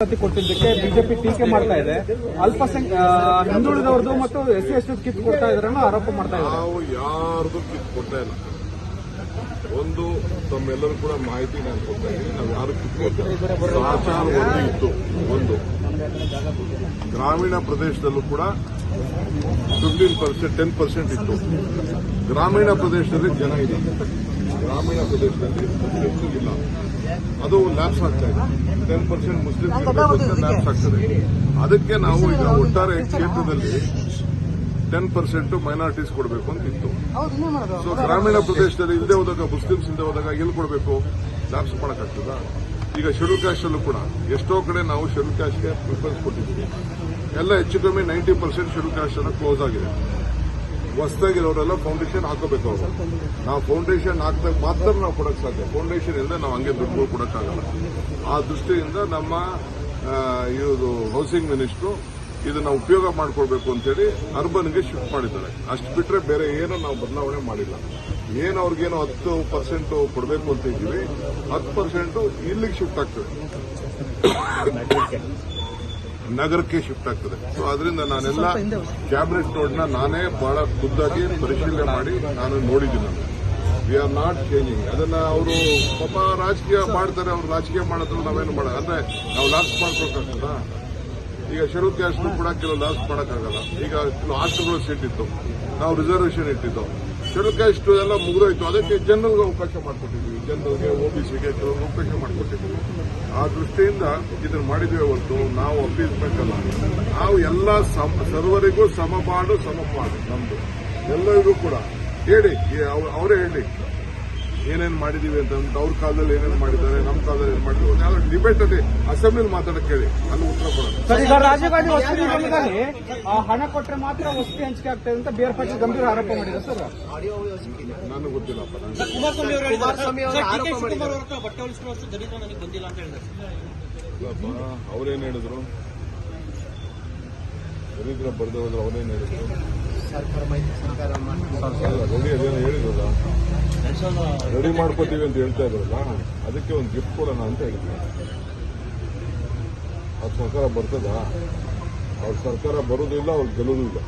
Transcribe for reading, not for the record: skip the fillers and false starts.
ಕೊಟ್ಟಿದ್ದಕ್ಕೆ ಬಿಜೆಪಿ ಟೀಕೆ ಮಾಡ್ತಾ ಇದೆ. ಹಿಂದುಳಿದವರದು ಮತ್ತು SC/ST ಕಿತ್ತು ಕೊಡ್ತಾ ಇದ್ರೆ ಆರೋಪ ಮಾಡ್ತಾ ಇದ್ದಾರೆ. ನಾವು ಯಾರ್ದು ಕಿತ್ತು ಕೊಡ್ತಾ ಇಲ್ಲ. ಒಂದು ತಮ್ಮೆಲ್ಲರೂ ಕೂಡ ಮಾಹಿತಿ ನಾನು ಕೊಡ್ತಾ ಇದ್ದೀನಿ. ನಾವು ಯಾರು ಕಿತ್ತು ಸಹಚಾರ ವರದಿ ಇತ್ತು. ಒಂದು ಗ್ರಾಮೀಣ ಪ್ರದೇಶದಲ್ಲೂ ಕೂಡ 15% 10% ಇತ್ತು. ಗ್ರಾಮೀಣ ಪ್ರದೇಶದಲ್ಲಿ ಜನ ಇಲ್ಲ. ಗ್ರಾಮೀಣ ಪ್ರದೇಶದಲ್ಲಿ ಮುಸ್ಲಿಮ್ಸ್ ಇಲ್ಲ. ಅದು ಲ್ಯಾಪ್ಸ್ ಆಗ್ತಾ ಇದೆ. 10% ಮುಸ್ಲಿಮ್ಸ್ ಲ್ಯಾಪ್ಸ್ ಆಗ್ತದೆ. ಅದಕ್ಕೆ ನಾವು ಈಗ ಒಟ್ಟಾರೆ ಕ್ಷೇತ್ರದಲ್ಲಿ 10% ಮೈನಾರಿಟೀಸ್ ಕೊಡಬೇಕು ಅಂತಿತ್ತು. ಸೊ ಗ್ರಾಮೀಣ ಪ್ರದೇಶದಲ್ಲಿ ಇಲ್ಲದೆ ಹೋದಾಗ, ಮುಸ್ಲಿಮ್ಸ್ ಇಲ್ಲದೆ ಹೋದಾಗ ಎಲ್ಲಿ ಕೊಡಬೇಕು? ಲ್ಯಾಪ್ಸ್ ಮಾಡೋಕ್ಕಾಗ್ತದ? ಈಗ ಶೆಡ್ಯೂಲ್ ಕ್ಯಾಸ್ಟ್ ಅಲ್ಲೂ ಕೂಡ ಎಷ್ಟೋ ಕಡೆ ನಾವು ಶೆಡ್ಯೂಲ್ ಕ್ಯಾಸ್ಟ್ಗೆ ಪ್ರಿಫರೆನ್ಸ್ ಕೊಟ್ಟಿದ್ದೀವಿ. ಎಲ್ಲ ಹೆಚ್ಚು ಕಮ್ಮಿ 90% ಶೆಡ್ಯೂಲ್ ಕ್ಯಾಸ್ಟ್ ಅನ್ನ ಕ್ಲೋಸ್ ಆಗಿದೆ. ಹೊಸದಾಗಿರೋರೆಲ್ಲ ಫೌಂಡೇಶನ್ ಹಾಕೋಬೇಕು. ಅವರು ನಾವು ಫೌಂಡೇಶನ್ ಹಾಕಿದಾಗ ಮಾತ್ರ ನಾವು ಕೊಡಕ್ಕೆ ಸಾಧ್ಯ. ಫೌಂಡೇಶನ್ ಇಲ್ಲದೆ ನಾವು ಹಂಗೆ ದುಡ್ಡು ಕೊಡಕ್ಕಾಗಲ್ಲ. ಆ ದೃಷ್ಟಿಯಿಂದ ನಮ್ಮ ಇದು ಹೌಸಿಂಗ್ ಮಿನಿಸ್ಟ್ರು ಇದನ್ನ ಉಪಯೋಗ ಮಾಡ್ಕೊಳ್ಬೇಕು ಅಂತೇಳಿ ಅರ್ಬನ್ಗೆ ಶಿಫ್ಟ್ ಮಾಡಿದ್ದಾರೆ. ಅಷ್ಟು ಬಿಟ್ರೆ ಬೇರೆ ಏನೋ ನಾವು ಬದಲಾವಣೆ ಮಾಡಿಲ್ಲ. ಏನು ಅವ್ರಿಗೇನೋ 10% ಕೊಡಬೇಕು ಅಂತ ಇದ್ದೀವಿ, 10% ಇಲ್ಲಿಗೆ ಶಿಫ್ಟ್ ಆಗ್ತದೆ, ನಗರಕ್ಕೆ ಶಿಫ್ಟ್ ಆಗ್ತದೆ. ಸೊ ಅದರಿಂದ ನಾನೆಲ್ಲ ಕ್ಯಾಬಿನೆಟ್ ನೋಡ್ನ ನಾನೇ ಬಹಳ ಖುದ್ದಾಗಿ ಪರಿಶೀಲನೆ ಮಾಡಿ ನಾನು ನೋಡಿದ್ದೀನಿ. We are not changing. ಅದನ್ನ ಅವರು ಪಾಪ ರಾಜಕೀಯ ಮಾಡ್ತಾರೆ. ಅವ್ರು ರಾಜಕೀಯ ಮಾಡೋದ್ರು ನಾವೇನು ಮಾಡ ಅಂದ್ರೆ ನಾವು ಲಾಸ್ ಮಾಡ್ಕೊಳ್ಕಾಗ್ತದ? ಈಗ ಶೆಡ್ಯೂಲ್ ಕ್ಯಾಸ್ಟ್ ಕೂಡ ಕೆಲವು ಲಾಸ್ ಮಾಡೋಕ್ಕಾಗಲ್ಲ. ಈಗ ಕೆಲವು ಹಾಸ್ಟೆಲ್ಗಳು ಸೀಟ್ ಇತ್ತು, ನಾವು ರಿಸರ್ವೇಷನ್ ಇಟ್ಟಿದ್ದು. ಶೆಡ್ಯೂಲ್ ಕ್ಯಾಸ್ಟ್ ಎಲ್ಲ ಮುಗಿದೋಯ್ತು. ಅದಕ್ಕೆ ಜನರಲ್ಗೆ ಅವಕಾಶ ಮಾಡಿಕೊಟ್ಟಿದ್ವಿ. ಜನರಲ್ಗೆ OBCಗೆ ಕೆಲವು ಅವಕಾಶ ಮಾಡಿಕೊಟ್ಟಿದ್ವಿ. ಆ ದೃಷ್ಟಿಯಿಂದ ಇದನ್ನು ಮಾಡಿದ್ವಿ ಹೊರತು ನಾವು ಅಪೀಸ್ಮೆಂಟ್ ಅಲ್ಲ. ನಾವು ಎಲ್ಲ ಸರ್ವರಿಗೂ ಸಮಪಾಡು ನಮ್ದು. ಎಲ್ಲರಿಗೂ ಕೂಡ ಹೇಳಿ, ಅವರೇ ಹೇಳಿ ಏನೇನು ಮಾಡಿದೀವಿ ಅಂತ. ಅವ್ರ ಕಾಲದಲ್ಲಿ ಏನೇನು ಮಾಡಿದ್ದಾರೆ, ನಮ್ಮ ಕಾಲದಲ್ಲಿ ಏನ್ ಮಾಡಿದ್ವಿ, ಯಾವ್ದು ಡಿಬೇಟ್ ಅಲ್ಲಿ ಅಸೆಂಬ್ಲಿಲಿ ಮಾತಾಡಕ್ಕೆ ಹೇಳಿ, ಅಲ್ಲಿ ಉತ್ತರ ಕೊಡೋದು. ಈಗ ರಾಜೀವ್ ಗಾಂಧಿ ವಸತಿ ನಿಗಮದಲ್ಲಿ ಹಣ ಕೊಟ್ಟರೆ ಮಾತ್ರ ವಸತಿ ಹಂಚಿಕೆ ಆಗ್ತದೆ ಅಂತ BR ಪಾಟೀಲ್ ಗಂಭೀರ ಆರೋಪ ಮಾಡಿದ್ದಾರೆ ಸರ್. ನನಗೆ ಗೊತ್ತಿಲ್ಲಪ್ಪ. ಅವ್ರೇನ್ ಹೇಳಿದ್ರು? ದರಿದ್ರ ಬರ್ದು ಹೋದ್ರು. ಅವ್ರೇನ್ ಹೇಳಿದ್ರು? ರೆಡಿ ಅದೇನೋ ಹೇಳಿದ್ರಲ್ಲ, ರೆಡಿ ಮಾಡ್ಕೋತೀವಿ ಅಂತ ಹೇಳ್ತಾ ಇದ್ರಲ್ಲ, ಅದಕ್ಕೆ ಒಂದು ಗಿಫ್ಟ್ ಕೊಡೋಣ ಅಂತ ಹೇಳಿದ್ರು. ಅವ್ರ ಸರ್ಕಾರ ಬರ್ತದ? ಅವ್ರ ಸರ್ಕಾರ ಬರೋದು ಇಲ್ಲ, ಅವ್ರು ಗೆಲ್ಲೋದು ಇಲ್ಲ.